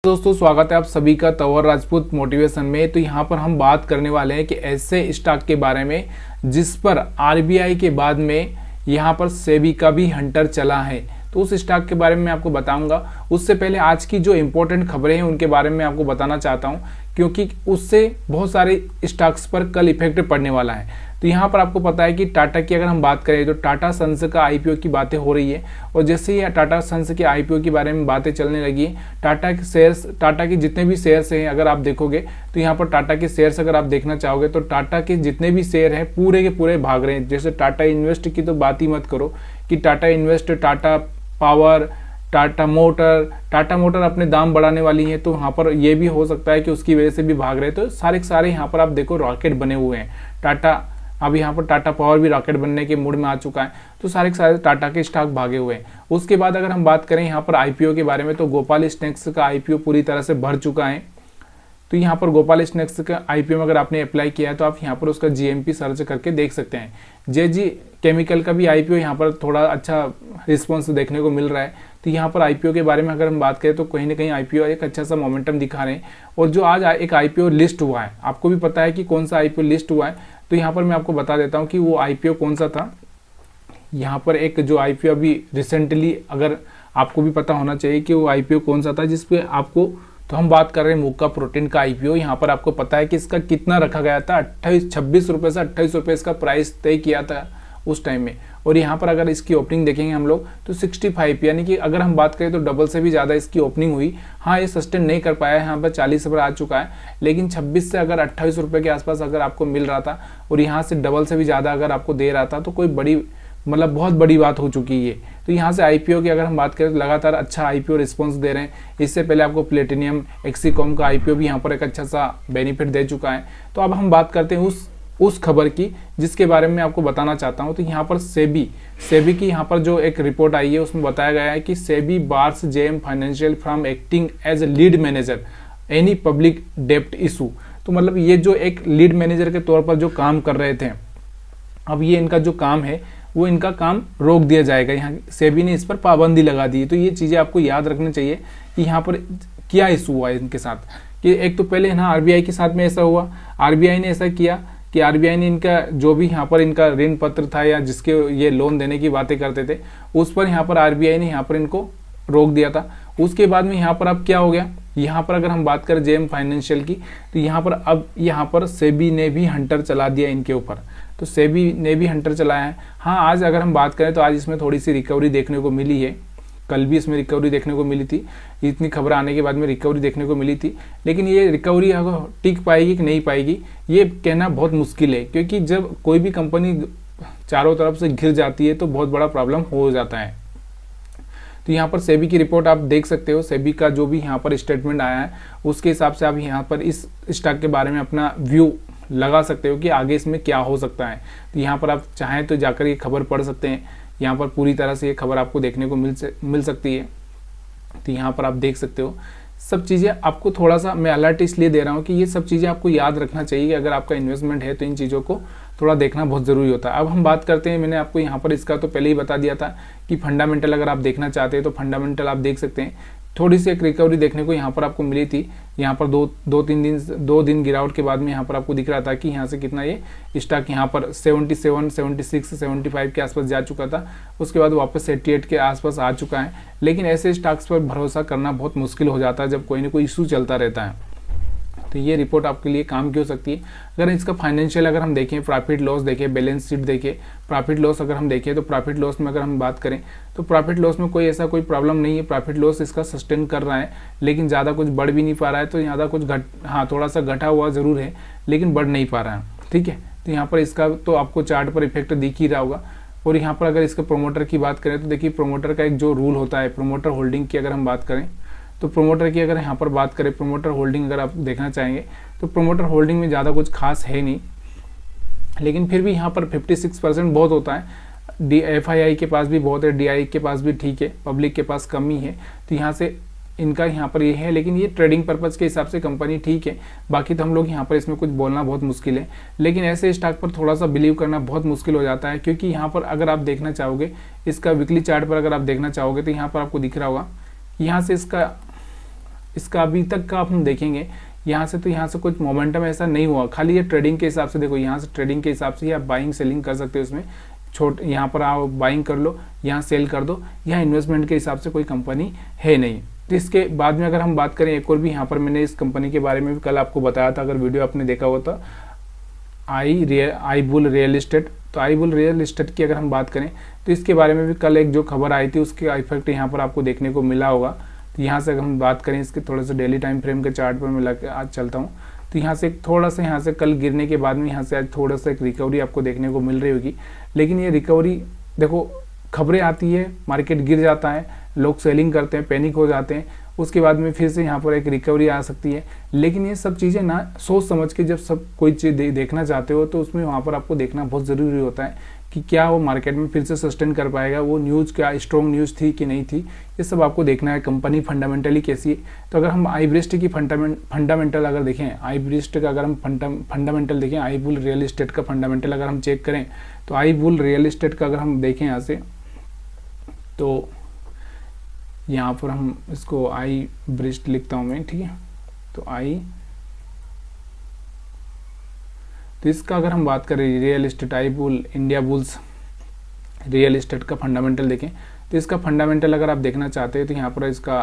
दोस्तों स्वागत है आप सभी का तंवर राजपूत मोटिवेशन में। तो यहाँ पर हम बात करने वाले हैं कि ऐसे स्टॉक के बारे में जिस पर आरबीआई के बाद में यहाँ पर सेबी का भी हंटर चला है। तो उस स्टॉक के बारे में आपको बताऊंगा। उससे पहले आज की जो इंपॉर्टेंट खबरें हैं उनके बारे में आपको बताना चाहता हूं, क्योंकि उससे बहुत सारे स्टॉक्स पर कल इफेक्ट पड़ने वाला है। तो यहाँ पर आपको पता है कि टाटा की अगर हम बात करें तो टाटा सन्स का आईपीओ की बातें हो रही है, और जैसे ही टाटा सन्स के आईपीओ के बारे में बातें चलने लगी, टाटा के जितने भी शेयर्स हैं अगर आप देखोगे तो यहाँ पर टाटा के शेयर्स अगर आप देखना चाहोगे तो टाटा के जितने भी शेयर हैं पूरे के पूरे भाग रहे हैं। जैसे टाटा इन्वेस्ट की तो बात ही मत करो कि Tata invest, Tata power, Tata motor अपने दाम बढ़ाने वाली है, तो वहाँ पर ये भी हो सकता है कि उसकी वजह से भी भाग रहे। तो सारे के सारे यहाँ पर आप देखो रॉकेट बने हुए हैं। टाटा अब यहाँ पर टाटा पावर भी रॉकेट बनने के मूड में आ चुका है, तो सारे के सारे टाटा के स्टॉक भागे हुए हैं। उसके बाद अगर हम बात करें यहाँ पर आईपीओ के बारे में तो गोपाल स्नैक्स का आईपीओ पूरी तरह से भर चुका है। तो यहाँ पर गोपाल स्नैक्स का आईपीओ में अगर आपने अप्लाई किया है तो आप यहाँ पर उसका जीएमपी सर्च करके देख सकते हैं। जेजी केमिकल का भी आईपीओ यहाँ पर थोड़ा अच्छा रिस्पॉन्स देखने को मिल रहा है। तो यहाँ पर आईपीओ के बारे में अगर हम बात करें तो कहीं ना कहीं आईपीओ एक अच्छा सा मोमेंटम दिखा रहे हैं। और जो आज एक आईपीओ लिस्ट हुआ है, आपको भी पता है कि कौन सा आईपीओ लिस्ट हुआ है, तो यहाँ पर मैं आपको बता देता हूँ कि वो आईपीओ कौन सा था। यहाँ पर एक जो आईपीओ अभी रिसेंटली, अगर आपको भी पता होना चाहिए कि वो आईपीओ कौन सा था जिसपे आपको, तो हम बात कर रहे हैं मुक्का प्रोटीन का आईपीओ। यहाँ पर आपको पता है कि इसका कितना रखा गया था, 26 रुपये से 28 रुपये इसका प्राइस तय किया था उस टाइम में। और यहाँ पर अगर इसकी ओपनिंग देखेंगे हम लोग तो 65, यानी कि अगर हम बात करें तो डबल से भी ज़्यादा इसकी ओपनिंग हुई। हाँ, ये सस्टेन नहीं कर पाया है, यहाँ पर 40 पर आ चुका है, लेकिन 26 से अगर 28 रुपये के आसपास अगर आपको मिल रहा था और यहाँ से डबल से भी ज़्यादा अगर आपको दे रहा था तो कोई बड़ी मतलब बहुत बड़ी बात हो चुकी है। तो यहाँ से आईपीओ की अगर हम बात करें तो लगातार अच्छा आईपीओ रिस्पांस दे रहे हैं। इससे पहले आपको प्लेटिनियम एक्सीकॉम का आईपीओ भी यहाँ पर एक अच्छा सा बेनिफिट दे चुका है। तो अब हम बात करते हैं उस खबर की जिसके बारे में आपको बताना चाहता हूँ। तो यहाँ पर सेबी की यहाँ पर जो एक रिपोर्ट आई है उसमें बताया गया है कि SEBI bars JM Financial from acting as a lead manager any public डेप्ट इशू। तो मतलब ये जो एक लीड मैनेजर के तौर पर जो काम कर रहे थे, अब ये इनका जो काम है वो इनका काम रोक दिया जाएगा। यहाँ सेबी ने इस पर पाबंदी लगा दी है। तो ये चीज़ें आपको याद रखनी चाहिए कि यहाँ पर क्या इशू हुआ है इनके साथ। कि एक तो पहले ना आरबीआई के साथ में ऐसा हुआ, आरबीआई ने ऐसा किया कि आरबीआई ने इनका जो भी यहाँ पर इनका ऋण पत्र था या जिसके ये लोन देने की बातें करते थे उस पर यहाँ पर आरबीआई ने यहाँ पर इनको रोक दिया था। उसके बाद में यहाँ पर अब क्या हो गया, यहाँ पर अगर हम बात करें जेएम फाइनेंशियल की तो यहाँ पर अब यहाँ पर सेबी ने भी हंटर चला दिया इनके ऊपर। तो सेबी ने भी हंटर चलाया है। हाँ, आज अगर हम बात करें तो आज इसमें थोड़ी सी रिकवरी देखने को मिली है। कल भी इसमें रिकवरी देखने को मिली थी, इतनी खबर आने के बाद में रिकवरी देखने को मिली थी। लेकिन ये रिकवरी अगर टिक पाएगी कि नहीं पाएगी ये कहना बहुत मुश्किल है, क्योंकि जब कोई भी कंपनी चारों तरफ से घिर जाती है तो बहुत बड़ा प्रॉब्लम हो जाता है। तो यहाँ पर सेबी की रिपोर्ट आप देख सकते हो। सेबी का जो भी यहाँ पर स्टेटमेंट आया है उसके हिसाब से आप यहाँ पर इस स्टॉक के बारे में अपना व्यू लगा सकते हो कि आगे इसमें क्या हो सकता है। तो यहाँ पर आप चाहें तो जाकर ये खबर पढ़ सकते हैं। यहाँ पर पूरी तरह से ये खबर आपको देखने को मिल सकती है। तो यहाँ पर आप देख सकते हो सब चीज़ें। आपको थोड़ा सा मैं अलर्ट इसलिए दे रहा हूँ कि ये सब चीज़ें आपको याद रखना चाहिए कि अगर आपका इन्वेस्टमेंट है तो इन चीज़ों को थोड़ा देखना बहुत ज़रूरी होता है। अब हम बात करते हैं, मैंने आपको यहाँ पर इसका तो पहले ही बता दिया था कि फंडामेंटल अगर आप देखना चाहते हैं तो फंडामेंटल आप देख सकते हैं। थोड़ी सी एक रिकवरी देखने को यहाँ पर आपको मिली थी। यहाँ पर दो दिन गिरावट के बाद में यहाँ पर आपको दिख रहा था कि यहाँ से कितना ये स्टॉक यहाँ पर 77, 76, 75 के आसपास जा चुका था। उसके बाद वापस 88 के आसपास आ चुका है। लेकिन ऐसे स्टॉक्स पर भरोसा करना बहुत मुश्किल हो जाता है जब कोई ना कोई इशू चलता रहता है। तो ये रिपोर्ट आपके लिए काम की हो सकती है। अगर इसका फाइनेंशियल अगर हम देखें, प्रॉफिट लॉस देखें, बैलेंस शीट देखें, प्रॉफिट लॉस अगर हम देखें तो प्रॉफिट लॉस में अगर हम बात करें तो प्रॉफिट लॉस में कोई ऐसा कोई प्रॉब्लम नहीं है। प्रॉफिट लॉस इसका सस्टेन कर रहा है, लेकिन ज़्यादा कुछ बढ़ भी नहीं पा रहा है। तो ज़्यादा कुछ थोड़ा सा घटा हुआ ज़रूर है लेकिन बढ़ नहीं पा रहा है। ठीक है, तो यहाँ पर इसका तो आपको चार्ट पर इफेक्ट दिख ही रहा होगा। और यहाँ पर अगर इसके प्रोमोटर की बात करें तो देखिए प्रोमोटर का एक जो रूल होता है, प्रोमोटर होल्डिंग की अगर हम बात करें तो प्रोमोटर की अगर यहाँ पर बात करें, प्रोमोटर होल्डिंग अगर आप देखना चाहेंगे तो प्रोमोटर होल्डिंग में ज़्यादा कुछ खास है नहीं, लेकिन फिर भी यहाँ पर 56% बहुत होता है। एफआईआई के पास भी बहुत है, डीआई के पास भी ठीक है, पब्लिक के पास कम ही है। तो यहाँ से इनका यहाँ पर ये है, लेकिन ये ट्रेडिंग पर्पज़ के हिसाब से कंपनी ठीक है। बाकी तो हम लोग यहाँ पर इसमें कुछ बोलना बहुत मुश्किल है। लेकिन ऐसे स्टॉक पर थोड़ा सा बिलीव करना बहुत मुश्किल हो जाता है, क्योंकि यहाँ पर अगर आप देखना चाहोगे इसका वीकली चार्ट पर अगर आप देखना चाहोगे तो यहाँ पर आपको दिख रहा होगा, यहाँ से इसका इसका अभी तक का हम देखेंगे यहाँ से, तो यहाँ से कुछ मोमेंटम ऐसा नहीं हुआ, खाली ये ट्रेडिंग के हिसाब से, देखो यहाँ से ट्रेडिंग के हिसाब से ही आप बाइंग सेलिंग कर सकते हो। इसमें यहाँ पर आप बाइंग कर लो, यहाँ सेल कर दो, यहाँ इन्वेस्टमेंट के हिसाब से कोई कंपनी है नहीं। तो इसके बाद में अगर हम बात करें एक और भी, यहाँ पर मैंने इस कंपनी के बारे में भी कल आपको बताया था, अगर वीडियो आपने देखा हुआ था, आई बुल रियल इस्टेट। तो आई बुल रियल इस्टेट की अगर हम बात करें तो इसके बारे में भी कल एक जो खबर आई थी उसके इफेक्ट यहाँ पर आपको देखने को मिला होगा। तो यहाँ से अगर हम बात करें इसके थोड़ा सा डेली टाइम फ्रेम के चार्ट पर मैं आज चलता हूँ, तो यहाँ से थोड़ा सा, यहाँ से कल गिरने के बाद में यहाँ से आज थोड़ा सा एक रिकवरी आपको देखने को मिल रही होगी। लेकिन ये रिकवरी देखो, खबरें आती है, मार्केट गिर जाता है, लोग सेलिंग करते हैं, पैनिक हो जाते हैं, उसके बाद में फिर से यहाँ पर एक रिकवरी आ सकती है। लेकिन ये सब चीज़ें ना सोच समझ के जब सब कोई चीज़ देखना चाहते हो तो उसमें वहाँ पर आपको देखना बहुत ज़रूरी होता है कि क्या वो मार्केट में फिर से सस्टेन कर पाएगा, वो न्यूज़ क्या स्ट्रॉन्ग न्यूज़ थी कि नहीं थी, ये सब आपको देखना है। कंपनी फंडामेंटली कैसी है। तो अगर हम आईब्रिस्ट की फंडामेंटल अगर देखें, आईब्रिस्ट का अगर हम फंडामेंटल देखें, आई बुल रियल इस्टेट का फंडामेंटल अगर हम चेक करें, तो आई बुल रियल इस्टेट का अगर हम देखें यहाँ से, तो यहाँ पर हम इसको आई ब्रिस्ट लिखता हूँ मैं, ठीक है। तो इसका अगर हम बात करें रियल इस्टेट, आई बुल इंडिया बुल्स रियल इस्टेट का फंडामेंटल देखें, तो इसका फंडामेंटल अगर आप देखना चाहते हैं तो यहाँ पर इसका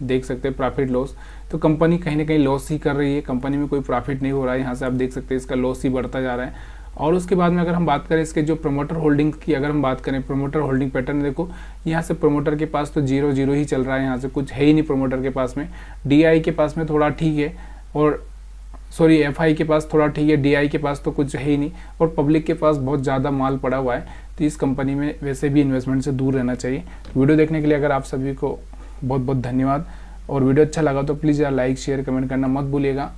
देख सकते हैं प्रॉफिट लॉस। तो कंपनी कहीं ना कहीं लॉस ही कर रही है, कंपनी में कोई प्रॉफिट नहीं हो रहा है, यहाँ से आप देख सकते हैं इसका लॉस ही बढ़ता जा रहा है। और उसके बाद में अगर हम बात करें इसके जो प्रमोटर होल्डिंग की, अगर हम बात करें प्रमोटर होल्डिंग पैटर्न, देखो यहाँ से प्रमोटर के पास तो 0-0 ही चल रहा है, यहाँ से कुछ है ही नहीं प्रमोटर के पास में। DI के पास में थोड़ा ठीक है, और सॉरी FI के पास थोड़ा ठीक है, DI के पास तो कुछ है ही नहीं, और पब्लिक के पास बहुत ज़्यादा माल पड़ा हुआ है। तो इस कंपनी में वैसे भी इन्वेस्टमेंट से दूर रहना चाहिए। वीडियो देखने के लिए अगर आप सभी को बहुत बहुत धन्यवाद, और वीडियो अच्छा लगा तो प्लीज़ यार लाइक शेयर कमेंट करना मत भूलिएगा।